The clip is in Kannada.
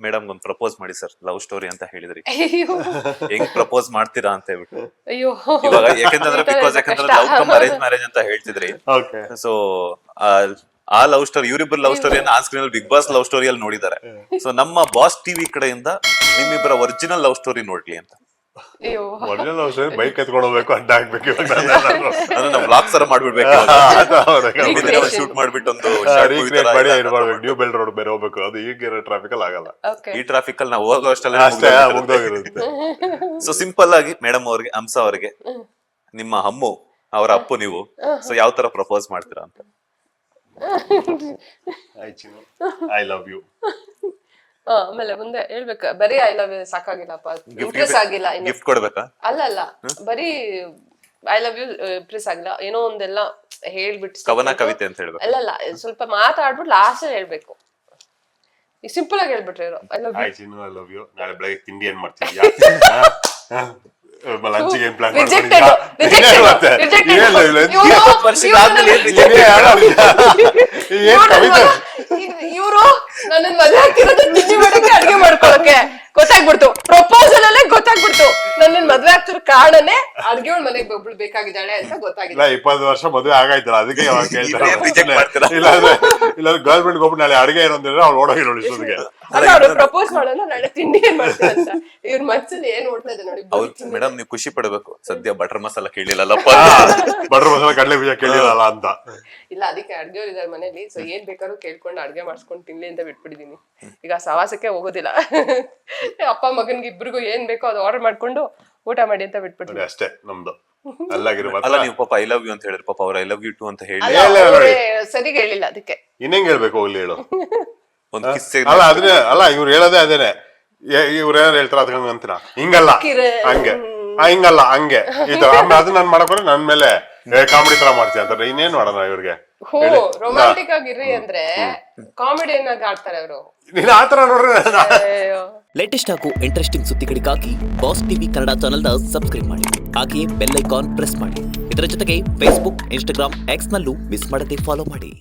ಮೇಡಮ್ ಒಂದು ಪ್ರಪೋಸ್ ಮಾಡಿ ಸರ್ ಲವ್ ಸ್ಟೋರಿ ಅಂತ ಹೇಳಿದ್ರಿ, ಅಯ್ಯೋ ಹೆಂಗ್ ಪ್ರಪೋಸ್ ಮಾಡ್ತೀರಾ ಅಂತ ಹೇಳ್ಬಿಟ್ಟು. ಅಯ್ಯೋ ಇವಾಗ ಯಾಕಂದ್ರೆ ಈ ತರ ಯಾಕಂದ್ರೆ ಕಷ್ಟ. ಲವ್ ಕಮ್ ಅರೇಂಜ್ ಮ್ಯಾರೇಜ್ ಅಂತ ಹೇಳ್ತಿದ್ರಿ. ಓಕೆ. ಸೊ ಆ ಲವ್ ಸ್ಟೋರಿ, ಇವರಿಬ್ಬರು ಲವ್ ಸ್ಟೋರಿಯನ್ನ ಆನ್ ಸ್ಕ್ರೀನ್ ಅಲ್ಲಿ ಬಿಗ್ ಬಾಸ್ ಲವ್ ಸ್ಟೋರಿಯಲ್ಲಿ ನೋಡಿದ್ದಾರೆ. ಸೊ ನಮ್ಮ ಬಾಸ್ ಟಿವಿ ಕಡೆಯಿಂದ ನಿಮ್ಮಿಬ್ಬರ ಒರಿಜಿನಲ್ ಲವ್ ಸ್ಟೋರಿ ನೋಡ್ಲಿ ಅಂತ. ಅಯ್ಯೋ ಒರಿಜಿನಲ್ ಔಷಧಿ ಬೈಕ್ ಎತ್ಕೊಂಡು ಹೋಗ್ಬೇಕು, ಅಡ್ಡ ಹಾಕ್ಬೇಕು. ಇವಾಗ ಅಂದ್ರೆ ನಾವು ಬ್ಲಾಗ್ ಸರ ಮಾಡ್ಬಿಡ್ಬೇಕು, ಶೂಟ್ ಮಾಡ್ಬಿಟ್ಟು ಒಂದು ರೀಕ್ರಿಯೇಟ್ ಮಾಡಿ ಇದು ಮಾಡ್ಬೇಕು. ನ್ಯೂ ಬೆಲ್ ರೋಡ್ ಬೇರೆ ಹೋಗ್ಬೇಕು, ಅದು ಈಗಿರೋ ಟ್ರಾಫಿಕ್ ಅಲ್ಲಿ ಆಗಲ್ಲ. ಓಕೆ ಈ ಟ್ರಾಫಿಕ್ ಅಲ್ಲಿ ನಾವು ಹೋಗೋ ಅಷ್ಟೇ ಅಷ್ಟೆಲ್ಲ ಮುಗ್ದೋಗಿರುತ್ತೆ. ಸೊ ಸಿಂಪಲ್ ಆಗಿ ಮೇಡಮ್ ಅವ್ರಿಗೆ, ಹಂಸ ಅವ್ರಿಗೆ, ನಿಮ್ಮ ಅಮ್ಮು ಅವರ ಅಪ್ಪು ನೀವು, ಸೊ ಯಾವ ತರ ಪ್ರಪೋಸ್ ಮಾಡ್ತೀರಾ ಅಂತ. I love you. ಆಮೇಲೆ ಮುಂದೆ ಹೇಳ್ಬೇಕ, ಬರೀ ಐ ಲವ್ ಯು ಸಾಕಾಗಿಲ್ಲಪ್ಪ, ಇಂಪ್ರೆಸ್ ಆಗಿಲ್ಲ ಇನ್ನು. ಗಿಫ್ಟ್ ಕೊಡ್ಬೇಕಾ? ಅಲ್ಲ ಬರೀ ಐ ಲವ್ ಯು ಇಂಪ್ರೆಸ್ ಆಗಿಲ್ಲ, ಏನೋ ಒಂದೆಲ್ಲ ಹೇಳ್ಬಿಟ್ಟು ಕವನ ಕವಿತೆ ಅಂತ ಹೇಳ್ಬೇಕು. ಅಲ್ಲಲ್ಲ ಸ್ವಲ್ಪ ಮಾತಾಡ್ಬಿಟ್ಟು ಲಾಸ್ಟ್ ಅಲ್ಲಿ ಹೇಳ್ಬೇಕು. ಈಗ ಸಿಂಪಲ್ ಆಗಿ ಹೇಳ್ಬಿಟ್ರೆ I love you. I Chinnu I love you. ನಾಳೆ ಬೆಳಗ್ಗೆ ತಿಂಡಿ ಏನ್ ಮಾಡ್ತಿದ್ಯಾ? ಲಂಚಿಗೆ ಏನ್ ಪ್ಲಾನ್ ಇವರು ನನ್ನ ಮದುವೆ ಆಗ್ತಿರೋದು ತಿಂಡಿ ಮಾಡಕ್ಕೆ, ಅಡ್ಗೆ ಮಾಡ್ಕೊಳಕ್ಕೆ ಗೊತ್ತಾಗ್ಬಿಡ್ತು. ಪ್ರಪೋಸಲ್ ಅಲ್ಲೇ ಗೊತ್ತಾಗ್ಬಿಡ್ತು ನನ್ನ ಮದ್ವೆ ಆಗ್ತಿರೋ ಕಾರಣನೇ ಅಡ್ಗೆ ಮನೆಗೆ ಒಬ್ಳು ಬೇಕಾಗಿದ್ದಾಳೆ ಅಂತ ಗೊತ್ತಾಗಿದೆ. 20 ವರ್ಷ ಮದುವೆ ಆಗಾಯ್ತಲ್ಲ, ಅದಕ್ಕೆ Reject ಮಾಡ್ತೀರಾ? ಇಲ್ಲ ಗೌರ್ಮೆಂಟ್ ಹೋಗ್ಬಿಟ್ಟು ನಾಳೆ ಅಡಿಗೆ ಏನು ಅಂದ್ರೆ ಅವ್ಳು ಓಡೋಗಿ ನೋಡಿ ಇಷ್ಟೊತ್ತಿಗೆ. ಅಲ್ಲ ಅವ್ರು ಪ್ರಪೋಸ್ ಮಾಡೋಣ, ನಾಳೆ ತಿಂಡಿ ಏನ್ ಮಾಡ್ತಾರೆ ಅಂತ ಇವ್ರ ಮನ್ಸಲ್ಲಿ ಏನ್ ಓಡ್ತಾ ಇದೆ ನೋಡಿ. ಹೌದು ಮೇಡಮ್, ನೀವು ಖುಷಿ ಪಡ್ಬೇಕು. ಸದ್ಯ ಬಟರ್ ಮಸಾಲ ಕೇಳಿಲ್ಲಲ್ಲಪ್ಪ, ಬಟರ್ ಮಸಾಲ ಕಡಲೆ ಬೀಜ ಕೇಳಿರಲ್ಲ ಅಂತ. ಇಲ್ಲ ಅದಕ್ಕೆ ಅಡ್ಗೆಯವ್ರು ಇದಾರೆ ಮನೇಲಿ, ಸೊ ಏನ್ ಬೇಕಾದ್ರೂ ಕೇಳ್ಕೊಂಡು ಅಡ್ಗೆ ಮಾಡ್ಸ್ಕೊಂಡು ತಿನ್ಲಿ ಅಂತ ಬಿಟ್ಬಿಟ್ಟಿದೀನಿ. ಈಗ ಸವಾಸಕ್ಕೆ ಹೋಗೋದಿಲ್ಲ. ಅಪ್ಪ ಮಗನ್ಗೆ ಇಬ್ರಿಗೂ ಏನ್ ಬೇಕೋ ಅದು ಆರ್ಡರ್ ಮಾಡ್ಕೊಂಡು ಊಟ ಮಾಡಿ ಅಂತ ಬಿಟ್ಬಿಟ್ಟು ಅಷ್ಟೇ ನಮ್ದು. ಅಲ್ಲಾಗಿರೋ ಅಲ್ಲ, ನೀವು ಪಾಪ ಐ ಲವ್ ಯು ಅಂತ ಹೇಳಿದ್ರೆ ಪಾಪ ಅವ್ರ ಐ ಲವ್ ಯು ಟು ಅಂತ ಹೇಳಿ ಸರಿಗೆ ಹೇಳಿಲ್ಲ ಅದಕ್ಕೆ. ಇನ್ನೇಂಗ್ ಹೇಳ್ಬೇಕು ಹೋಗ್ಲಿ ಹೇಳು. ಒಂದು ಕಿಸ್. ಅಲ್ಲ ಅದನ್ನೇ ಅಲ್ಲ, ಇವ್ರು ಹೇಳೋದೇ ಅದೇನೆ. ಇವ್ರು ಏನಾರು ಹೇಳ್ತಾರ ಅದಕ್ಕೆ ಅಂತೀನ ಹಿಂಗಲ್ಲ ಹಂಗೆ, ಹಿಂಗಲ್ಲ ಹಂಗೆ ಈ ತರ. ಆಮೇಲೆ ಅದನ್ನ ನಾನ್ ಮಾಡಕ್ ನನ್ ಮೇಲೆ ಕಾಮಿಡಿ ತರ ಮಾಡ್ತೀಯ ಅಂತಾರೆ. ಇನ್ನೇನ್ ಮಾಡೋಣ ಇವ್ರಿಗೆ? ಹೋ ರೊಮ್ಯಾಂಟಿಕ್ ಆಗಿರ್ರಿ ಅಂದ್ರೆ ಕಾಮಿಡಿಯನ್ ಆಗಿ ಆಡ್ತಾರೆ ಅವರು. ನೀನ್ ಆತರ ನೋಡ್ರಿ. ಲೇಟೆಸ್ಟ್ ಹಾಗೂ ಇಂಟ್ರೆಸ್ಟಿಂಗ್ ಸುದ್ದಿಗಳಿಗಾಗಿ ಬಾಸ್ ಟಿವಿ ಕನ್ನಡ ಚಾನೆಲ್ನ ಸಬ್ಸ್ಕ್ರೈಬ್ ಮಾಡಿ, ಹಾಗೆಯೇ ಬೆಲ್ ಐಕಾನ್ ಪ್ರೆಸ್ ಮಾಡಿ. ಇದರ ಜೊತೆಗೆ ಫೇಸ್ಬುಕ್, ಇನ್ಸ್ಟಾಗ್ರಾಮ್, ಎಕ್ಸ್ ನಲ್ಲೂ ಮಿಸ್ ಮಾಡದೆ ಫಾಲೋ ಮಾಡಿ.